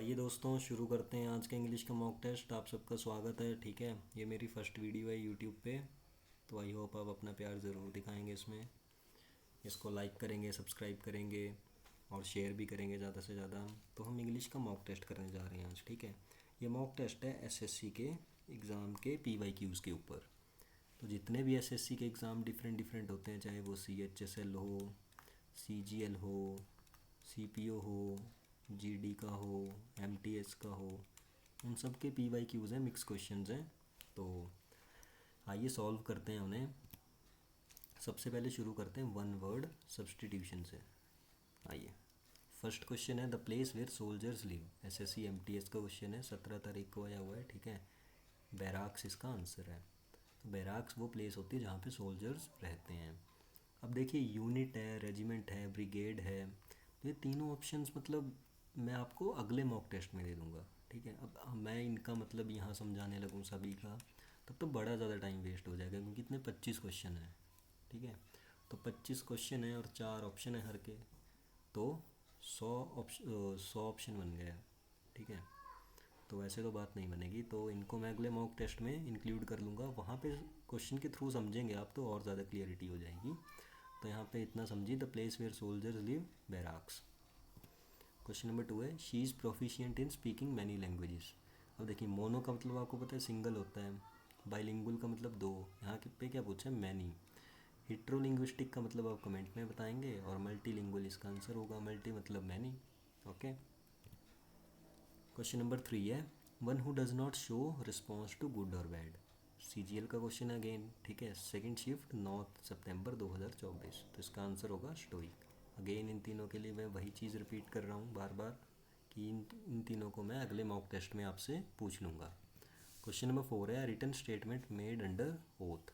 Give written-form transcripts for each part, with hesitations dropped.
आइए दोस्तों, शुरू करते हैं आज का इंग्लिश का मॉक टेस्ट। आप सबका स्वागत है। ठीक है, ये मेरी फर्स्ट वीडियो है यूट्यूब पे, तो आई होप आप अपना प्यार ज़रूर दिखाएंगे इसमें। इसको लाइक करेंगे, सब्सक्राइब करेंगे और शेयर भी करेंगे ज़्यादा से ज़्यादा। तो हम इंग्लिश का मॉक टेस्ट करने जा रहे हैं आज। ठीक है, ये मॉक टेस्ट है एसएससी के एग्ज़ाम के PYQs के ऊपर। तो जितने भी एसएससी के एग्ज़ाम डिफरेंट डिफरेंट होते हैं, चाहे वो CHSL हो, CGL हो, CPO हो, GD का हो, MTS का हो, उन सब के PYQs हैं, मिक्स क्वेश्चंस हैं। तो आइए सॉल्व करते हैं उन्हें। सबसे पहले शुरू करते हैं वन वर्ड सब्सटीट्यूशन से। आइए, फर्स्ट क्वेश्चन है the place where soldiers live. SSC MTS का क्वेश्चन है, 17 तारीख को आया हुआ है। ठीक है, बैराक्स इसका आंसर है। तो बैराक्स वो प्लेस होती है जहाँ पे सोल्जर्स रहते हैं। अब देखिए, यूनिट है, रेजिमेंट है, ब्रिगेड है, तो ये तीनों ऑप्शंस मतलब मैं आपको अगले मॉक टेस्ट में दे दूँगा। ठीक है, अब मैं इनका मतलब यहाँ समझाने लगूँ सभी का, तब तो बड़ा ज़्यादा टाइम वेस्ट हो जाएगा, क्योंकि इतने 25 क्वेश्चन हैं। ठीक है, तो 25 क्वेश्चन है और 4 ऑप्शन है हर के, तो 100 ऑप्शन बन गया। ठीक है, तो वैसे तो बात नहीं बनेगी, तो इनको मैं अगले मॉक टेस्ट में इंक्लूड कर लूँगा। वहाँ पे क्वेश्चन के थ्रू समझेंगे आप, तो और ज़्यादा क्लियरिटी हो जाएगी। तो यहाँ पे इतना समझिए, the place where soldiers live, barracks. Question number 2 है she is proficient in speaking many languages. अब देखिए, मोनो का मतलब आपको पता है सिंगल होता है, बाइलिंगुअल का मतलब दो, यहाँ पे क्या पूछा है, मैनी। हिट्रोलिंग्विस्टिक का मतलब आप कमेंट में बताएंगे, और मल्टीलिंगुअल इसका आंसर होगा, मल्टी मतलब मैनी। ओके, क्वेश्चन नंबर 3 है one who does not show response to good और बैड। CGL का क्वेश्चन है अगेन। ठीक है, सेकंड शिफ्ट 9 सितंबर 2024, तो इसका आंसर होगा स्टोइक। अगेन इन तीनों के लिए मैं वही चीज़ रिपीट कर रहा हूँ बार बार, कि इन तीनों को मैं अगले मॉक टेस्ट में आपसे पूछ लूँगा। क्वेश्चन नंबर 4 है written statement made under oath.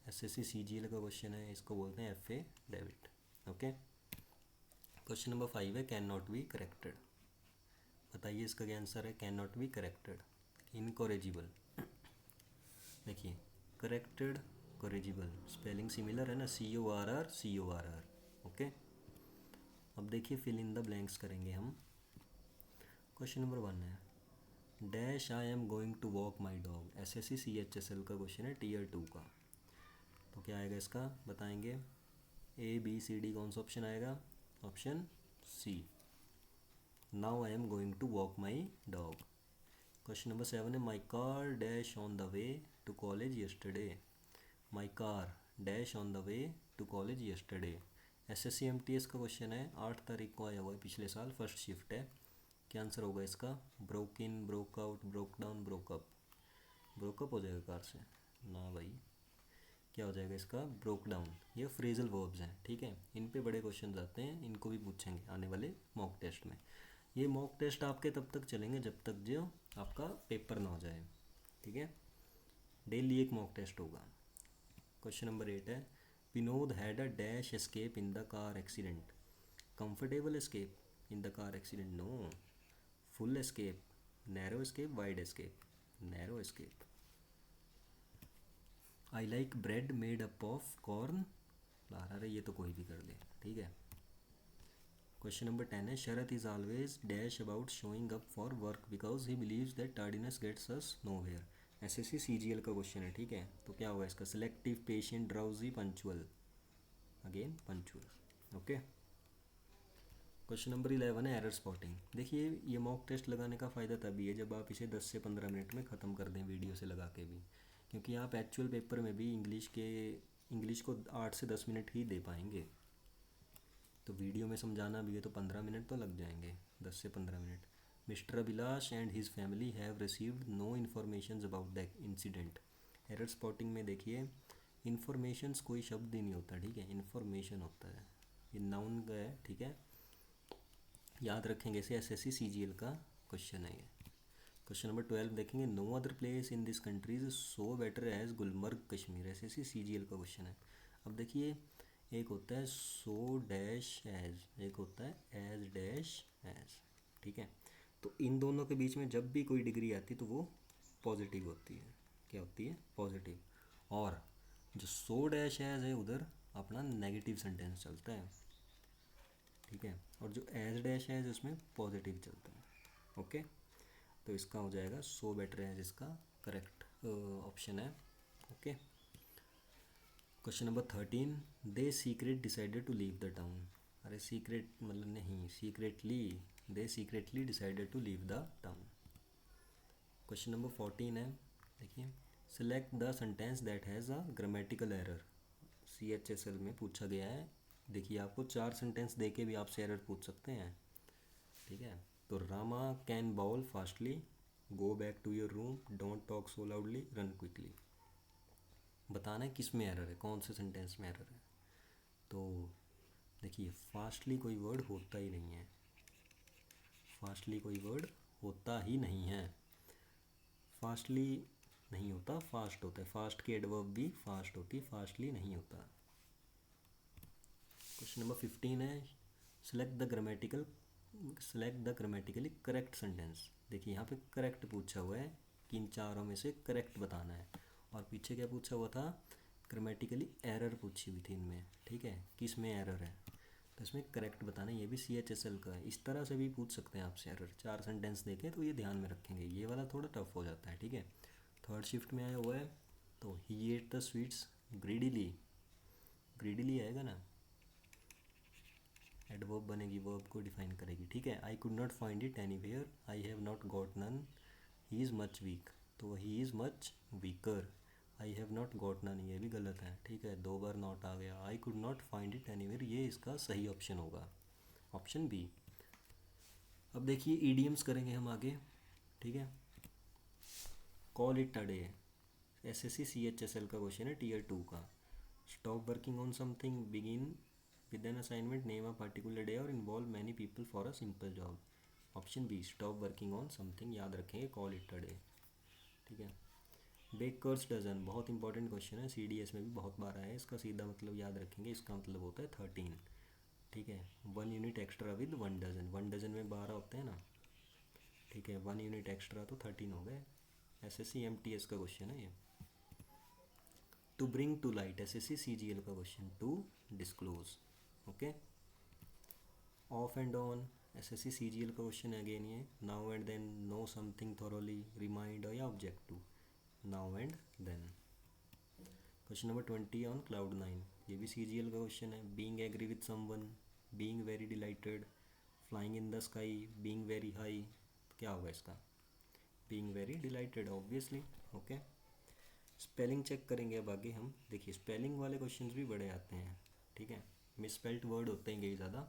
SSC CGL का क्वेश्चन है, इसको बोलते हैं FA डेविट। ओके, क्वेश्चन नंबर 5 है कैन नॉट बी करेक्टेड। बताइए, इसका क्या आंसर है, कैन नॉट बी करेक्टेड, इनकोरेजिबल। देखिए, करेक्टेड, कोरेजिबल, स्पेलिंग सिमिलर है ना, CORR CORR। ओके, अब देखिए फिल इन द ब्लैंक्स करेंगे हम। क्वेश्चन नंबर 1 है dash I am going to walk my dog. SSC CHSL का क्वेश्चन है, Tier 2 का। तो क्या आएगा इसका, बताएंगे। ABCD कौन सा ऑप्शन आएगा, option C, now I am going to walk my dog. Question number 7 है my car dash on the way to college yesterday. My car dash on the way to college yesterday. SSC MTS का question है, 8 तारीख को आया हुआ है, पिछले साल, फर्स्ट शिफ्ट है। क्या आंसर होगा इसका, broke in, broke out, broke down, broke up. Broke up हो जाएगा कार से ना भाई, क्या हो जाएगा इसका, ब्रोक डाउन। ये फ्रेजल वर्ब्स हैं। ठीक है, इन पे बड़े क्वेश्चन आते हैं, इनको भी पूछेंगे आने वाले मॉक टेस्ट में। ये मॉक टेस्ट आपके तब तक चलेंगे जब तक जो आपका पेपर ना हो जाए। ठीक है, डेली एक मॉक टेस्ट होगा। क्वेश्चन नंबर 8 है Vinod had a dash escape in the car accident. Comfortable escape in the car accident, no. Full escape, narrow escape, wide escape, narrow escape. I like bread made up of corn flour, अरे ये तो कोई भी कर ले। ठीक है, question number 10 है Sharat is always dash about showing up for work because he believes that tardiness gets us nowhere. SSC CGL का क्वेश्चन है। ठीक है, तो क्या होगा इसका, selective, patient, drowsy, punctual, again punctual. Okay, question number 11 है एरर स्पॉटिंग। देखिए, ये मॉक टेस्ट लगाने का फ़ायदा तभी है जब आप इसे 10 से 15 मिनट में ख़त्म कर दें वीडियो से लगा के भी, क्योंकि आप एक्चुअल पेपर में भी इंग्लिश को 8 से 10 मिनट ही दे पाएंगे। तो वीडियो में समझाना भी है तो 15 मिनट तो लग जाएंगे, 10 से 15 minute. Mister Abhilash and his family have received no information about the incident. Error spotting में देखिए, इन्फॉर्मेशंस कोई शब्द ही नहीं होता। ठीक है, इन्फॉर्मेशन होता है, ये नाउन का है। ठीक है, याद रखेंगे इसे, SSC CGL का क्वेश्चन है ये। क्वेश्चन नंबर 12 देखेंगे no other place in this countries so better as Gulmarg Kashmir. SSC CGL का क्वेश्चन है। अब देखिए, एक होता है सो डैश एज, एक होता है एज डैश एज। ठीक है, तो इन दोनों के बीच में जब भी कोई डिग्री आती है तो वो पॉजिटिव होती है। क्या होती है, पॉजिटिव। और जो सो डैश एज है उधर अपना नेगेटिव सेंटेंस चलता है। ठीक है, और जो एज डैश है उसमें पॉजिटिव चलता है। ओके, तो इसका हो जाएगा सो बेटर है जिसका करेक्ट ऑप्शन है। Okay, question number 13, they secret decided to leave the town. अरे सीक्रेट मतलब नहीं, secretly, they secretly decided to leave the town. Question number 14 है, देखिए, select the sentence that has a grammatical error. CHSL में पूछा गया है। देखिए आपको 4 सेंटेंस दे के भी आपसे एरर पूछ सकते हैं, ठीक है। तो Rama can bowl fastly, go back to your room, don't talk so loudly, run quickly. बताना है किस में एरर है, कौन से सेंटेंस में एरर है। तो देखिए फास्टली कोई वर्ड होता ही नहीं है, फास्टली कोई वर्ड होता ही नहीं है, फास्टली नहीं होता, फास्ट होता है। फास्ट की एडवर्ब भी फास्ट होती, फास्टली नहीं होता। क्वेश्चन नंबर 15 है, select the grammatically correct sentence. देखिए यहाँ पे करेक्ट पूछा हुआ है कि इन चारों में से करेक्ट बताना है, और पीछे क्या पूछा हुआ था, ग्रामेटिकली एरर पूछी हुई थी इनमें, ठीक है, किस में एरर है, तो इसमें करेक्ट बताना है। ये भी CHSL का है, इस तरह से भी पूछ सकते हैं आपसे एरर। 4 सेंटेंस देखें तो ये ध्यान में रखेंगे, ये वाला थोड़ा टफ हो जाता है, ठीक है। थर्ड शिफ्ट में आया हुआ है, तो he ate the sweets greedily, greedily आएगा ना, एडवर्ब बनेगी, वर्ब को डिफाइन करेगी, ठीक है। I could not find it anywhere, I have not got none, he is much weak, तो he is much weaker. I have not got none ये भी गलत है, ठीक है, 2 बार नॉट आ गया। आई could not find it anywhere, ये इसका सही ऑप्शन होगा, ऑप्शन बी। अब देखिए ईडियम्स करेंगे हम आगे, ठीक है। Call it a day, SSC CHSL का क्वेश्चन है, Tier 2 का। Stop working on something, begin with an assignment, name a particular day और involve many people for a simple job. Option B, stop working on something, याद रखेंगे call it a day, ठीक है। Baker's dozen, बहुत important question है, CDS में भी बहुत बार आया है, इसका सीधा मतलब याद रखेंगे, इसका मतलब होता है 13, ठीक है। 1 unit extra with 1 dozen, 1 dozen में 12 होते हैं ना, ठीक है, 1 यूनिट एक्स्ट्रा तो 13 हो गए। SSC MTS का क्वेश्चन है ये। To bring to light, SSC CGL का question, to disclose, okay. Off and on, SSC CGL का क्वेश्चन है अगेन ये। Now and then, know something thoroughly, remind या object to, now and then. Question number 20 on cloud 9, ये भी CGL का question है। Being agree with someone, being very delighted, flying in the sky, being very high, क्या होगा इसका, being very dilated obviously, okay. Spelling check करेंगे अब आगे हम। देखिए स्पेलिंग वाले क्वेश्चंस भी बड़े आते हैं, ठीक है, मिसस्पेल्ड वर्ड होते हैं कई ज़्यादा,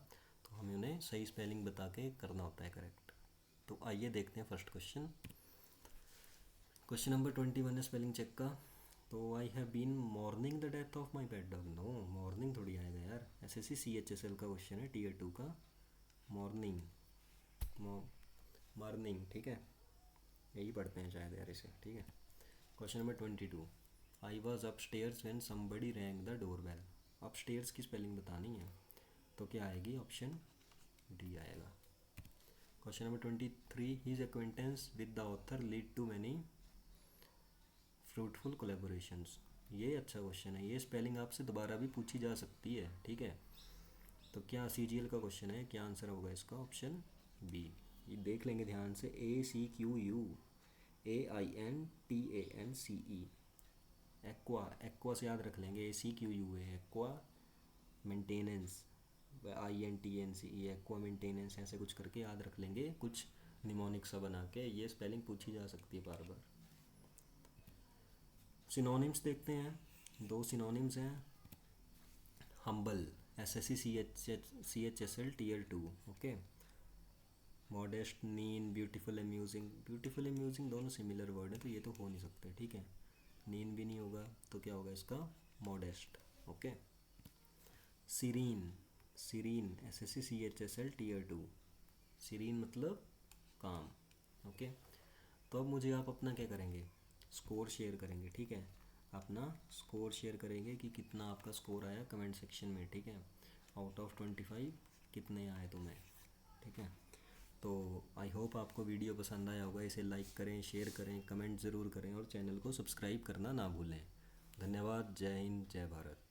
तो हमें उन्हें सही स्पेलिंग बता के करना होता है करेक्ट। तो आइए देखते हैं फर्स्ट क्वेश्चन। क्वेश्चन नंबर 21 है स्पेलिंग चेक का। तो I have been mourning the death of my pet dog, no mourning थोड़ी आएगा यार, SSC CHSL का क्वेश्चन है, Tier 2 का। मॉर्निंग, मॉर्निंग, ठीक है, यही पढ़ते हैं शायद यार इसे, ठीक है। Question number 22, I was upstairs when somebody rang the door bell. Upstairs की स्पेलिंग बतानी है, तो क्या आएगी, ऑप्शन डी आएगा। Question number 23, his acquaintance with the author lead to many fruitful collaborations. ये अच्छा क्वेश्चन है, ये स्पेलिंग आपसे दोबारा भी पूछी जा सकती है, ठीक है। तो क्या CGL का क्वेश्चन है, क्या आंसर होगा इसका, ऑप्शन बी। ये देख लेंगे ध्यान से, ACQU AINTANCE, एक्वा, एक्वा से याद रख लेंगे, ACQUA aqua maintenance, INTNCE aqua maintenance, ऐसे कुछ करके याद रख लेंगे, कुछ निमोनिक सा बना के, ये स्पेलिंग पूछी जा सकती है बार बार। सिनोनिम्स देखते हैं, 2 सिनोनिम्स हैं। Humble, SSC CHSL Tier 2, okay. Modest, नीन, ब्यूटीफुल, अम्यूजिंग, ब्यूटीफुल अम्यूजिंग दोनों सिमिलर वर्ड है, तो ये तो हो नहीं सकते, ठीक है। नीन भी नहीं होगा, तो क्या होगा इसका, modest, okay. Serene, serene, SSC CHSL Tier 2, serene मतलब काम, ओके। तो अब मुझे आप अपना क्या करेंगे, स्कोर शेयर करेंगे, ठीक है। अपना स्कोर शेयर करेंगे कि कितना आपका स्कोर आया कमेंट सेक्शन में, ठीक है। आउट ऑफ 25 कितने आए तुम्हें, ठीक है। तो आई होप आपको वीडियो पसंद आया होगा, इसे लाइक करें, शेयर करें, कमेंट ज़रूर करें और चैनल को सब्सक्राइब करना ना भूलें। धन्यवाद, जय हिंद, जय भारत।